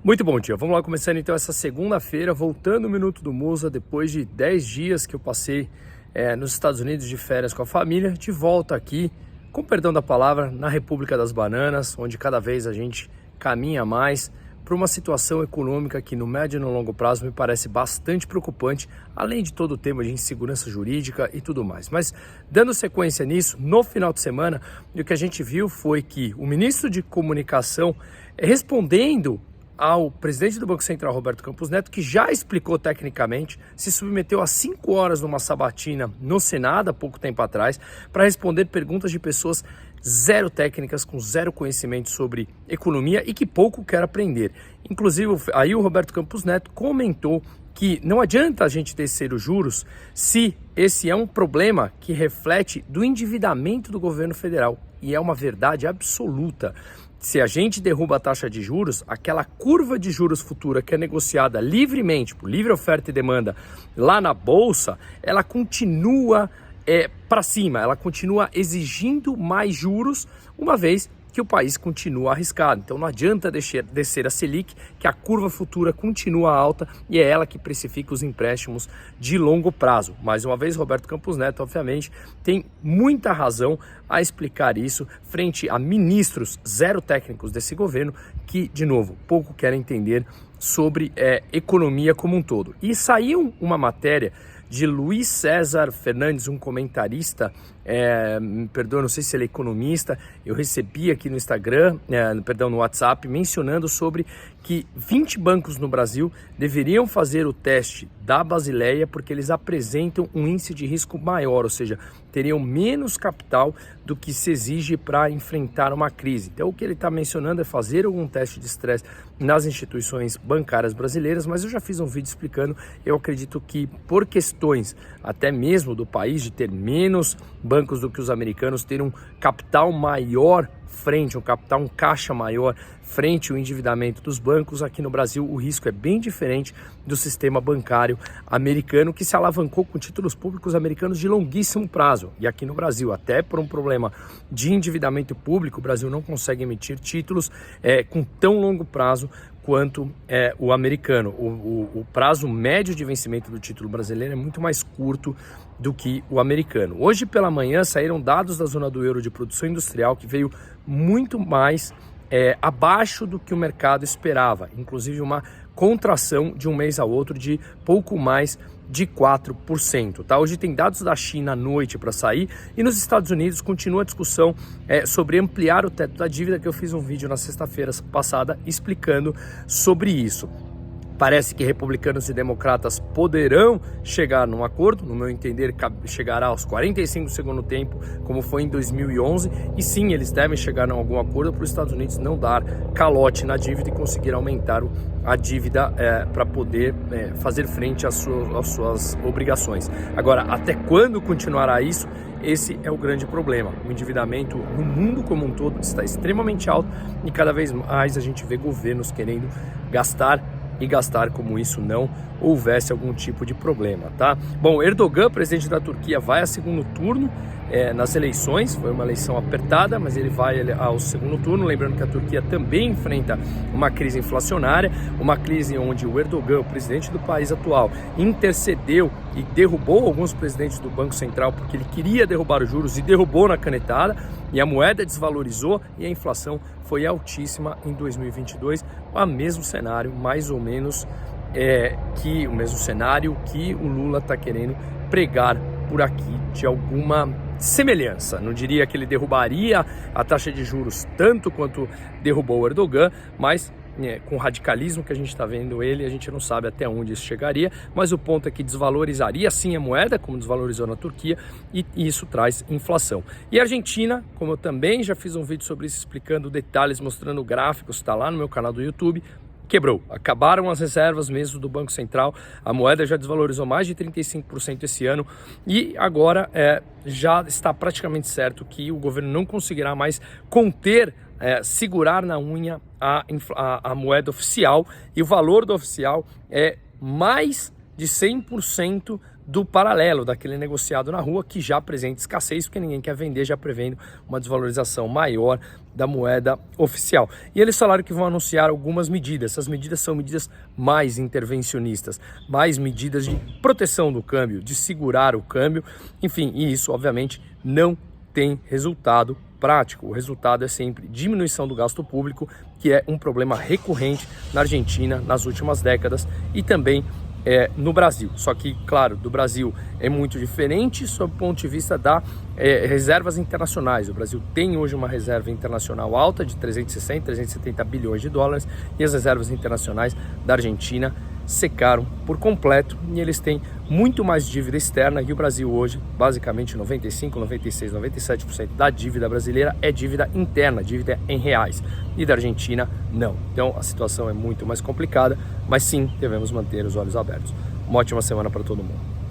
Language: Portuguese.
Muito bom dia, vamos lá começando então essa segunda-feira, voltando o Minuto do Musa, depois de 10 dias que eu passei nos Estados Unidos de férias com a família, de volta aqui, com perdão da palavra, na República das Bananas, onde cada vez a gente caminha mais para uma situação econômica que no médio e no longo prazo me parece bastante preocupante, além de todo o tema de insegurança jurídica e tudo mais. Mas dando sequência nisso, no final de semana, o que a gente viu foi que o ministro de Comunicação, respondendo ao presidente do Banco Central, Roberto Campos Neto, que já explicou tecnicamente, se submeteu a 5 horas numa sabatina no Senado há pouco tempo atrás, para responder perguntas de pessoas zero técnicas, com zero conhecimento sobre economia e que pouco quer aprender. Inclusive, aí o Roberto Campos Neto comentou que não adianta a gente descer os juros se esse é um problema que reflete do endividamento do governo federal. E é uma verdade absoluta. Se a gente derruba a taxa de juros, aquela curva de juros futura que é negociada livremente, por livre oferta e demanda, lá na Bolsa, ela continua para cima, ela continua exigindo mais juros, uma vez que o país continua arriscado. Então não adianta descer a Selic, que a curva futura continua alta e é ela que precifica os empréstimos de longo prazo. Mais uma vez, Roberto Campos Neto, obviamente, tem muita razão a explicar isso frente a ministros zero técnicos desse governo que, de novo, pouco querem entender sobre economia como um todo. E saiu uma matéria de Luiz César Fernandes, um comentarista, não sei se ele é economista, eu recebi aqui no Instagram, no WhatsApp, mencionando sobre que 20 bancos no Brasil deveriam fazer o teste da Basileia porque eles apresentam um índice de risco maior, ou seja, teriam menos capital do que se exige para enfrentar uma crise. Então o que ele está mencionando é fazer algum teste de estresse nas instituições bancárias brasileiras, mas eu já fiz um vídeo explicando, eu acredito que por questões até mesmo do país de ter menos bancos do que os americanos, ter um capital maior um caixa maior frente ao endividamento dos bancos, aqui no Brasil o risco é bem diferente do sistema bancário americano, que se alavancou com títulos públicos americanos de longuíssimo prazo. E aqui no Brasil, até por um problema de endividamento público, o Brasil não consegue emitir títulos com tão longo prazo quanto o americano. O prazo médio de vencimento do título brasileiro é muito mais curto do que o americano. Hoje pela manhã saíram dados da zona do euro de produção industrial que veio muito mais abaixo do que o mercado esperava, inclusive uma contração de um mês a outro de pouco mais de 4%. Tá? Hoje tem dados da China à noite para sair e nos Estados Unidos continua a discussão sobre ampliar o teto da dívida, que eu fiz um vídeo na sexta-feira passada explicando sobre isso. Parece que republicanos e democratas poderão chegar num acordo, no meu entender chegará aos 45 do segundo tempo, como foi em 2011, e sim, eles devem chegar a algum acordo para os Estados Unidos não dar calote na dívida e conseguir aumentar a dívida para poder fazer frente às suas obrigações. Agora, até quando continuará isso? Esse é o grande problema. O endividamento no mundo como um todo está extremamente alto e cada vez mais a gente vê governos querendo gastar como isso não houvesse algum tipo de problema, tá? Bom, Erdogan, presidente da Turquia, vai a segundo turno nas eleições. Foi uma eleição apertada, mas ele vai ao segundo turno. Lembrando que a Turquia também enfrenta uma crise inflacionária, uma crise onde o Erdogan, o presidente do país atual, intercedeu e derrubou alguns presidentes do Banco Central porque ele queria derrubar os juros e derrubou na canetada, e a moeda desvalorizou e a inflação foi altíssima em 2022, o mesmo cenário, mais ou menos, o mesmo cenário que o Lula está querendo pregar por aqui, de alguma semelhança. Não diria que ele derrubaria a taxa de juros tanto quanto derrubou o Erdogan, mas com o radicalismo que a gente está vendo a gente não sabe até onde isso chegaria, mas o ponto é que desvalorizaria sim a moeda, como desvalorizou na Turquia, e isso traz inflação. E a Argentina, como eu também já fiz um vídeo sobre isso, explicando detalhes, mostrando gráficos, está lá no meu canal do YouTube, quebrou. Acabaram as reservas mesmo do Banco Central, a moeda já desvalorizou mais de 35% esse ano e agora já está praticamente certo que o governo não conseguirá mais conter, segurar na unha a moeda oficial, e o valor do oficial é mais de 100% do paralelo, daquele negociado na rua que já apresenta escassez, porque ninguém quer vender, já prevendo uma desvalorização maior da moeda oficial. E eles falaram que vão anunciar algumas medidas. Essas medidas são medidas mais intervencionistas, mais medidas de proteção do câmbio, de segurar o câmbio, enfim, e isso obviamente não tem resultado prático. O resultado é sempre diminuição do gasto público, que é um problema recorrente na Argentina nas últimas décadas e também no Brasil. Só que, claro, do Brasil é muito diferente sob o ponto de vista das reservas internacionais. O Brasil tem hoje uma reserva internacional alta de 360, 370 bilhões de dólares e as reservas internacionais da Argentina secaram por completo e eles têm muito mais dívida externa e o Brasil hoje, basicamente 95, 96, 97% da dívida brasileira é dívida interna, dívida em reais, e da Argentina não. Então a situação é muito mais complicada, mas sim, devemos manter os olhos abertos. Uma ótima semana para todo mundo.